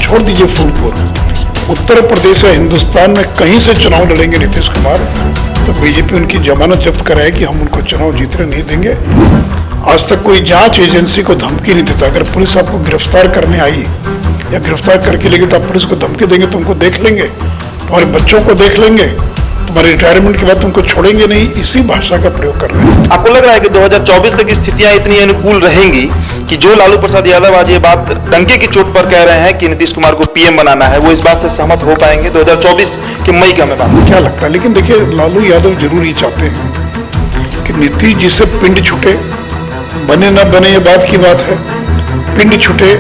छोड़ दीजिए फूलपुर, उत्तर प्रदेश या हिंदुस्तान में कहीं से चुनाव लड़ेंगे नीतीश कुमार तो बीजेपी उनकी जमानत जब्त कराएगी। हम उनको चुनाव जीतने नहीं देंगे। आज तक कोई जांच एजेंसी को धमकी नहीं देता। अगर पुलिस आपको गिरफ्तार करने आई या गिरफ्तार करके लेगी तो आप पुलिस को धमकी देंगे, तुमको देख लेंगे, तुम्हारे बच्चों को देख लेंगे, तुम्हारे रिटायरमेंट के बाद तुमको छोड़ेंगे नहीं। इसी भाषा का प्रयोग कर रहे हैं। आपको लग रहा है कि 2024 तक स्थितियां इतनी अनुकूल रहेंगी कि जो लालू प्रसाद यादव आज ये बात डंके की चोट पर कह रहे हैं कि नीतीश कुमार को पीएम बनाना है, वो इस बात से सहमत हो पाएंगे 2024 के मई का? मैं बात क्या लगता है, लेकिन देखिए लालू यादव जरूर ये चाहते हैं कि नीतीश जी से पिंड छूटे, बने न बने ये बात की बात है, पिंड छूटे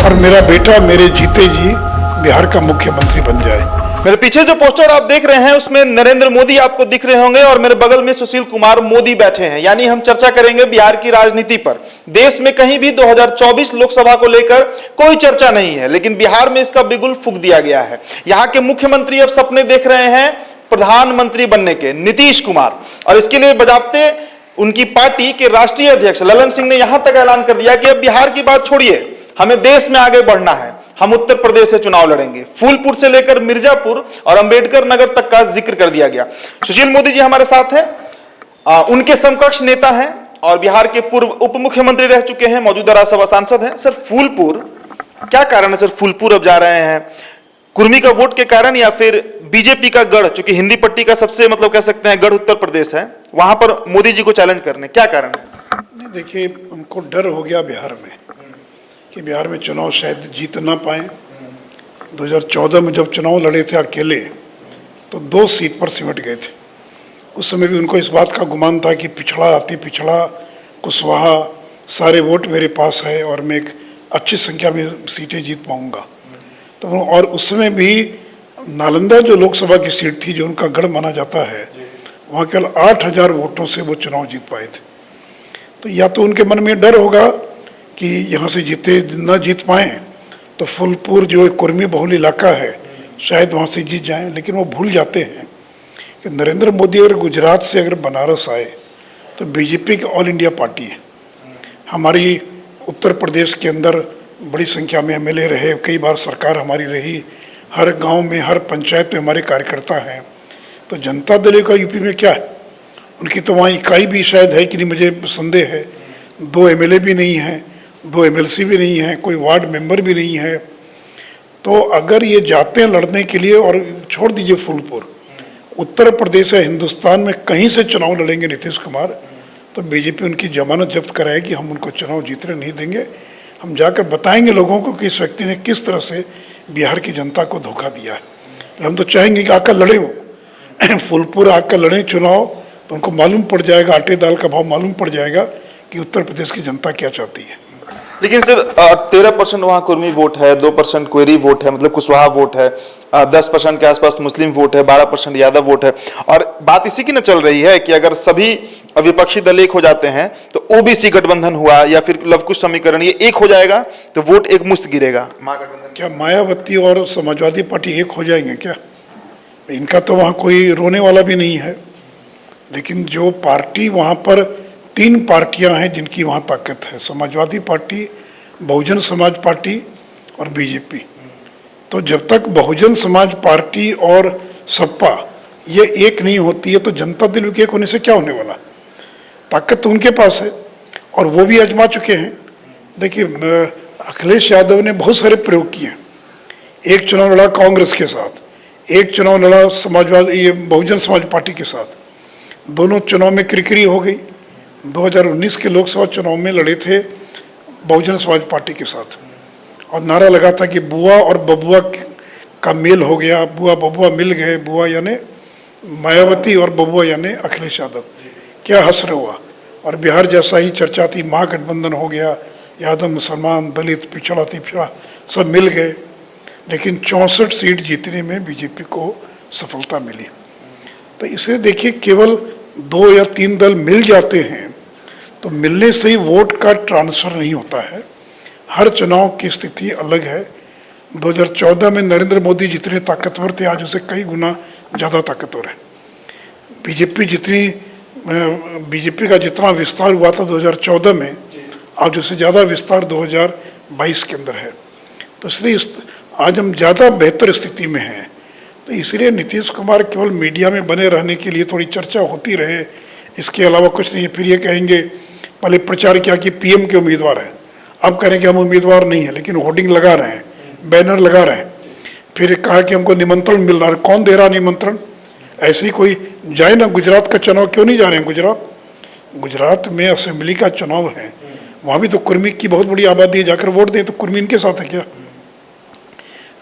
और मेरा बेटा मेरे जीते जी बिहार का मुख्यमंत्री बन जाए। मेरे पीछे जो पोस्टर आप देख रहे हैं उसमें नरेंद्र मोदी आपको दिख रहे होंगे और मेरे बगल में सुशील कुमार मोदी बैठे हैं। यानी हम चर्चा करेंगे बिहार की राजनीति पर। देश में कहीं भी 2024 लोकसभा को लेकर कोई चर्चा नहीं है, लेकिन बिहार में इसका बिगुल फूंक दिया गया है। यहाँ के मुख्यमंत्री अब सपने देख रहे हैं प्रधानमंत्री बनने के, नीतीश कुमार, और इसके लिए बजाबते उनकी पार्टी के राष्ट्रीय अध्यक्ष ललन सिंह ने यहां तक ऐलान कर दिया कि अब बिहार की बात छोड़िए, हमें देश में आगे बढ़ना है, हम उत्तर प्रदेश से चुनाव लड़ेंगे। फूलपुर से लेकर मिर्जापुर और अंबेडकर नगर तक का जिक्र कर दिया गया। सुशील मोदी जी हमारे साथ हैं, उनके समकक्ष नेता हैं और बिहार के पूर्व उप मुख्यमंत्री रह चुके हैं, मौजूदा राज्यसभा सांसद हैं। सर, फूलपुर क्या कारण है? सर, फूलपुर अब जा रहे हैं कुर्मी का वोट के कारण या फिर बीजेपी का गढ़, चूंकि हिंदी पट्टी का सबसे कह सकते हैं गढ़ उत्तर प्रदेश है, वहां पर मोदी जी को चैलेंज करने, क्या कारण है? नहीं, देखिए उनको डर हो गया बिहार में कि बिहार में चुनाव शायद जीत ना पाए। 2014 में जब चुनाव लड़े थे अकेले तो 2 सीट पर सिमट गए थे। उस समय भी उनको इस बात का गुमान था कि पिछड़ा कुशवाहा सारे वोट मेरे पास है और मैं एक अच्छी संख्या में सीटें जीत पाऊंगा। तो और उस समय भी नालंदा जो लोकसभा की सीट थी जो उनका गढ़ माना जाता है, वहाँ केवल 8000 वोटों से वो चुनाव जीत पाए थे। तो या तो उनके मन में डर होगा कि यहाँ से न जीत पाएँ तो फूलपुर जो एक कुर्मी बहुल इलाका है शायद वहाँ से जीत जाएं, लेकिन वो भूल जाते हैं कि नरेंद्र मोदी अगर गुजरात से अगर बनारस आए तो बीजेपी की ऑल इंडिया पार्टी है। हमारी उत्तर प्रदेश के अंदर बड़ी संख्या में एमएलए रहे, कई बार सरकार हमारी रही, हर गांव में हर पंचायत में हमारे कार्यकर्ता हैं। तो जनता दल का यूपी में क्या है, उनकी तो वहाँ इकाई भी शायद है कि नहीं, मुझे संदेह है। 2 एमएलए भी नहीं हैं, 2 एमएलसी भी नहीं है, कोई वार्ड मेंबर भी नहीं है। तो अगर ये जाते हैं लड़ने के लिए, और छोड़ दीजिए फूलपुर, उत्तर प्रदेश या हिंदुस्तान में कहीं से चुनाव लड़ेंगे नीतीश कुमार तो बीजेपी उनकी जमानत जब्त कराएगी। हम उनको चुनाव जीतने नहीं देंगे। हम जाकर बताएंगे लोगों को कि इस व्यक्ति ने किस तरह से बिहार की जनता को धोखा दिया है। हम तो चाहेंगे कि आकर लड़े वो फूलपुर आकर लड़ें चुनाव, तो उनको मालूम पड़ जाएगा, आटे दाल का भाव मालूम पड़ जाएगा कि उत्तर प्रदेश की जनता क्या चाहती है। लेकिन सर 13% वहाँ कुर्मी वोट है, 2% कोयरी वोट है, मतलब कुशवाहा वोट है, 10% के आसपास मुस्लिम वोट है, 12% यादव वोट है। और बात इसी की न चल रही है कि अगर सभी विपक्षी दल एक हो जाते हैं तो ओबीसी गठबंधन हुआ या फिर लवकुश समीकरण ये एक हो जाएगा तो वोट एक मुश्त गिरेगा। महागठबंधन क्या मायावती और समाजवादी पार्टी एक हो जाएंगे क्या? इनका तो वहाँ कोई रोने वाला भी नहीं है। लेकिन जो पार्टी वहाँ पर 3 पार्टियां हैं जिनकी वहाँ ताकत है, समाजवादी पार्टी, बहुजन समाज पार्टी और बीजेपी। तो जब तक बहुजन समाज पार्टी और सपा ये एक नहीं होती है तो जनता दल के एक होने से क्या होने वाला? ताकत तो उनके पास है और वो भी आजमा चुके हैं। देखिए अखिलेश यादव ने बहुत सारे प्रयोग किए। एक चुनाव लड़ा कांग्रेस के साथ, एक चुनाव लड़ा समाजवादी ये बहुजन समाज पार्टी के साथ, दोनों चुनाव में किरकिरी हो गई। 2019 के लोकसभा चुनाव में लड़े थे बहुजन समाज पार्टी के साथ और नारा लगा था कि बुआ और बबुआ का मेल हो गया, बुआ बबुआ मिल गए, बुआ यानी मायावती और बबुआ यानी अखिलेश यादव। क्या हसर हुआ। और बिहार जैसा ही चर्चा थी, महागठबंधन हो गया, यादव मुसलमान दलित पिछड़ा पिछड़ा सब मिल गए, लेकिन 64 सीट जीतने में बीजेपी को सफलता मिली। तो इसलिए देखिए केवल 2 या 3 दल मिल जाते हैं तो मिलने से ही वोट का ट्रांसफ़र नहीं होता है। हर चुनाव की स्थिति अलग है। 2014 में नरेंद्र मोदी जितने ताकतवर थे आज उसे कई गुना ज़्यादा ताकतवर है। बीजेपी का जितना विस्तार हुआ था 2014 में, आज उससे ज़्यादा विस्तार 2022 के अंदर है। तो इसलिए आज हम ज़्यादा बेहतर स्थिति में हैं। तो इसलिए नीतीश कुमार केवल मीडिया में बने रहने के लिए थोड़ी चर्चा होती रहे, इसके अलावा कुछ नहीं। फिर ये कहेंगे, पहले प्रचार किया कि पीएम के उम्मीदवार हैं, अब कह रहे हैं कि हम उम्मीदवार नहीं है, लेकिन होर्डिंग लगा रहे हैं, बैनर लगा रहे हैं। फिर कहा कि हमको निमंत्रण मिल रहा है, कौन दे रहा निमंत्रण? ऐसे ही कोई जाए ना। गुजरात का चुनाव क्यों नहीं जा रहे हैं? गुजरात में असेंबली का चुनाव है, वहाँ भी तो कुर्मी की बहुत बड़ी आबादी है, जाकर वोट दें। तो कुर्मी इनके साथ है क्या?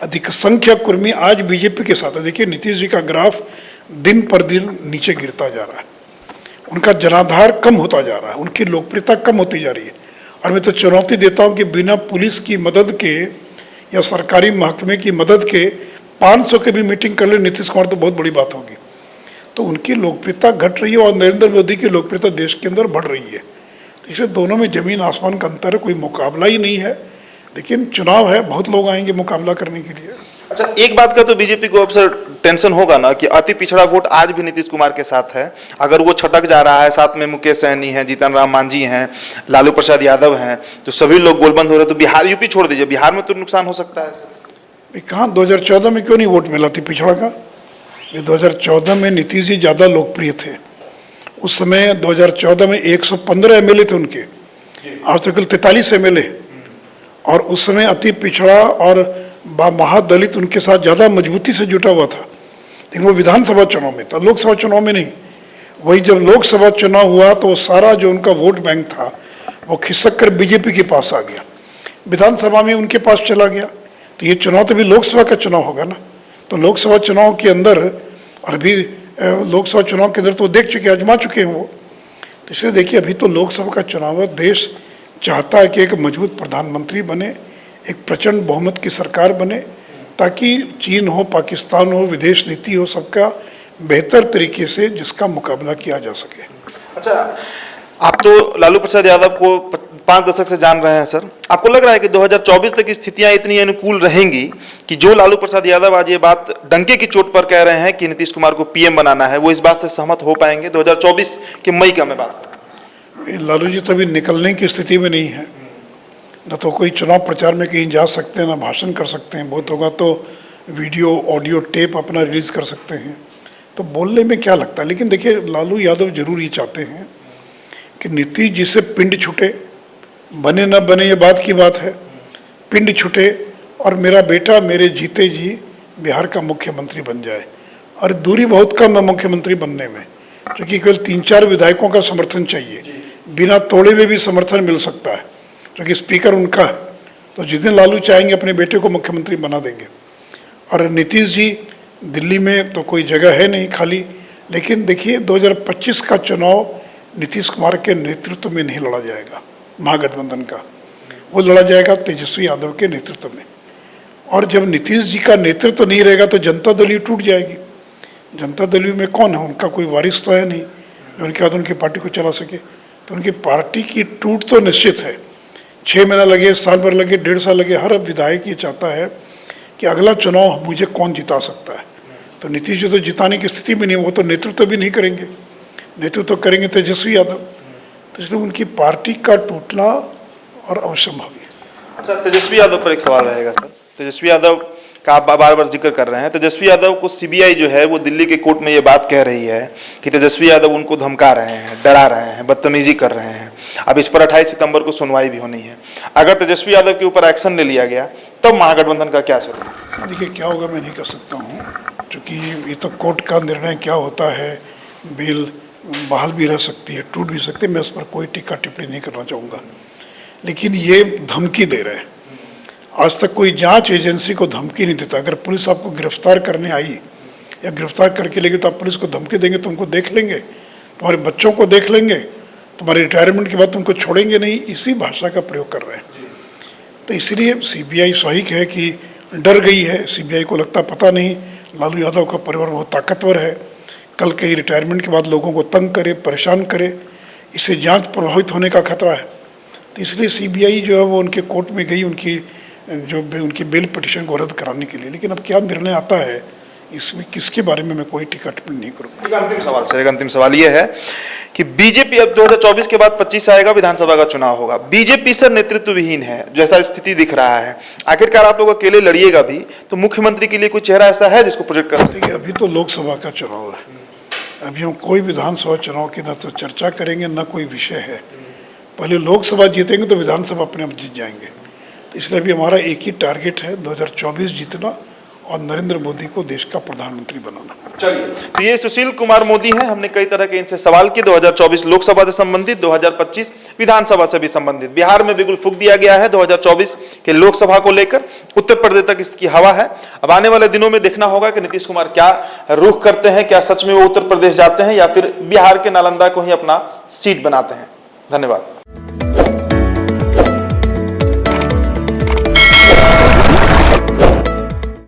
अधिक संख्यक कुर्मी आज बीजेपी के साथ है। देखिए नीतीश जी का ग्राफ दिन पर दिन नीचे गिरता जा रहा है, उनका जनाधार कम होता जा रहा है, उनकी लोकप्रियता कम होती जा रही है। और मैं तो चुनौती देता हूं कि बिना पुलिस की मदद के या सरकारी महकमे की मदद के 500 के भी मीटिंग कर ले नीतीश कुमार, तो बहुत बड़ी बात होगी। तो उनकी लोकप्रियता घट रही है और नरेंद्र मोदी की लोकप्रियता देश के अंदर बढ़ रही है। तो इसलिए दोनों में जमीन आसमान का अंतर है, कोई मुकाबला ही नहीं है। लेकिन चुनाव है, बहुत लोग आएंगे मुकाबला करने के लिए। अच्छा, एक बात का तो बीजेपी को अक्सर टेंशन होगा ना कि अति पिछड़ा वोट आज भी नीतीश कुमार के साथ है। अगर वो छटक जा रहा है, साथ में मुकेश सहनी है, जीतन राम मांझी हैं, लालू प्रसाद यादव हैं, तो सभी लोग गोलबंद हो रहे, तो बिहार, यूपी छोड़ दीजिए, बिहार में तो नुकसान हो सकता है। कहाँ 2014 में क्यों नहीं वोट मिला थी पिछड़ा का? ये 2014 में नीतीश जी ज़्यादा लोकप्रिय थे। उस समय 2014 में 115 एमएलए थे उनके, आज तक 43 एमएलए। और उस समय अति पिछड़ा और महादलित उनके साथ ज़्यादा मजबूती से जुटा हुआ था। लेकिन वो विधानसभा चुनाव में था, लोकसभा चुनाव में नहीं। वही जब लोकसभा चुनाव हुआ तो सारा जो उनका वोट बैंक था वो खिसक कर बीजेपी के पास आ गया, विधानसभा में उनके पास चला गया। तो ये चुनाव तो भी लोकसभा का चुनाव होगा ना। तो लोकसभा चुनाव के अंदर, और अभी लोकसभा चुनाव के अंदर तो देख चुके, आजमा चुके हैं वो। तो इसलिए देखिए, अभी तो लोकसभा का चुनाव है। देश चाहता है कि एक मजबूत प्रधानमंत्री बने, एक प्रचंड बहुमत की सरकार बने, ताकि चीन हो, पाकिस्तान हो, विदेश नीति हो, सबका बेहतर तरीके से जिसका मुकाबला किया जा सके। अच्छा, आप तो लालू प्रसाद यादव को 5 दशक से जान रहे हैं सर, आपको लग रहा है कि 2024 तक स्थितियां इतनी अनुकूल रहेंगी कि जो लालू प्रसाद यादव आज ये बात डंके की चोट पर कह रहे हैं कि नीतीश कुमार को पीएम बनाना है, वो इस बात से सहमत हो पाएंगे 2024 के मई का मैं बात कर रहा हूं? लालू जी तो अभी निकलने की स्थिति में नहीं है, न तो कोई चुनाव प्रचार में कहीं जा सकते हैं, ना भाषण कर सकते हैं। बहुत होगा तो वीडियो ऑडियो टेप अपना रिलीज कर सकते हैं। तो बोलने में क्या लगता है। लेकिन देखिए, लालू यादव जरूर ये चाहते हैं कि नीतीश जी से पिंड छूटे, बने न बने ये बात की बात है, पिंड छूटे और मेरा बेटा मेरे जीते जी बिहार का मुख्यमंत्री बन जाए। और दूरी बहुत कम है मुख्यमंत्री बनने में, क्योंकि केवल 3-4 विधायकों का समर्थन चाहिए, बिना तोड़े में भी समर्थन मिल सकता है, क्योंकि स्पीकर उनका है। तो जिस दिन लालू चाहेंगे अपने बेटे को मुख्यमंत्री बना देंगे। और नीतीश जी, दिल्ली में तो कोई जगह है नहीं खाली। लेकिन देखिए, 2025 का चुनाव नीतीश कुमार के नेतृत्व में नहीं लड़ा जाएगा, महागठबंधन का, वो लड़ा जाएगा तेजस्वी यादव के नेतृत्व में। और जब नीतीश जी का नेतृत्व नहीं रहेगा तो जनता दल टूट जाएगी। जनता दल में कौन है? उनका कोई वारिस तो है नहीं जो उनके बाद उनकी पार्टी को चला सके। तो उनकी पार्टी की टूट तो निश्चित है। 6 महीना लगे, साल भर लगे, 1.5 साल लगे, हर विधायक ये चाहता है कि अगला चुनाव मुझे कौन जिता सकता है। तो नीतीश जी तो जिताने की स्थिति में नहीं, वो तो नेतृत्व भी नहीं करेंगे, नेतृत्व करेंगे तेजस्वी यादव। तो इसलिए उनकी पार्टी का टूटना और अवश्यंभावी है। अच्छा, तेजस्वी यादव पर एक सवाल रहेगा सर। तेजस्वी यादव का आप बार बार जिक्र कर रहे हैं। तेजस्वी यादव को सीबीआई जो है वो दिल्ली के कोर्ट में ये बात कह रही है कि तेजस्वी यादव उनको धमका रहे हैं, डरा रहे हैं, बदतमीजी कर रहे हैं। अब इस पर 28 सितंबर को सुनवाई भी होनी है। अगर तेजस्वी यादव के ऊपर एक्शन ले लिया गया तब महागठबंधन का क्या स्वरूप? देखिए, क्या होगा मैं नहीं कह सकता हूँ, क्योंकि ये तो कोर्ट का निर्णय क्या होता है। बेल बहाल भी रह सकती है, टूट भी सकती है। मैं उस पर कोई टिक्का टिप्पणी नहीं करना चाहूँगा। लेकिन ये धमकी दे रहे हैं। आज तक कोई जांच एजेंसी को धमकी नहीं देता। अगर पुलिस आपको गिरफ्तार करने आई या गिरफ्तार करके लेगी तो आप पुलिस को धमकी देंगे, तुमको देख लेंगे, तुम्हारे बच्चों को देख लेंगे, तुम्हारे रिटायरमेंट के बाद तुमको छोड़ेंगे नहीं। इसी भाषा का प्रयोग कर रहे हैं। तो इसलिए सीबीआई स्वाभाविक है कि डर गई है। सीबीआई को लगता पता नहीं लालू यादव का परिवार बहुत ताकतवर है, कल कहीं रिटायरमेंट के बाद लोगों को तंग करे, परेशान करे, इससे जांच प्रभावित होने का खतरा है। तो इसलिए सीबीआई जो है वो उनके कोर्ट में गई, उनकी बेल पिटीशन को रद्द कराने के लिए। लेकिन अब क्या निर्णय आता है इसमें किसके बारे में मैं कोई टिक्का टिप्पणी नहीं करूँगा। एक अंतिम सवाल सर, एक अंतिम सवाल ये है कि बीजेपी अब 2024 के बाद 25 आएगा, विधानसभा का चुनाव होगा, बीजेपी सर नेतृत्व विहीन है जैसा स्थिति दिख रहा है, आखिरकार आप लोग अकेले लड़िएगा भी तो मुख्यमंत्री के लिए कोई चेहरा ऐसा है जिसको प्रोजेक्ट कर सके? देखिए, अभी तो लोकसभा का चुनाव है, अभी हम कोई विधानसभा चुनाव की न तो चर्चा करेंगे न कोई विषय है। पहले लोकसभा जीतेंगे तो विधानसभा अपने आप जीत जाएंगे। तो इसलिए अभी हमारा एक ही टारगेट है 2024 जीतना और नरेंद्र मोदी को देश का प्रधानमंत्री बनाना। चलिए, तो ये सुशील कुमार मोदी हैं, हमने कई तरह के इनसे सवाल किए 2024 लोकसभा से संबंधित, 2025 विधानसभा से भी संबंधित। बिहार में बिगुल फूंक दिया गया है 2024 के लोकसभा को लेकर, उत्तर प्रदेश तक इसकी हवा है। अब आने वाले दिनों में देखना होगा कि नीतीश कुमार क्या रुख करते हैं, क्या सच में वो उत्तर प्रदेश जाते हैं या फिर बिहार के नालंदा को ही अपना सीट बनाते हैं। धन्यवाद।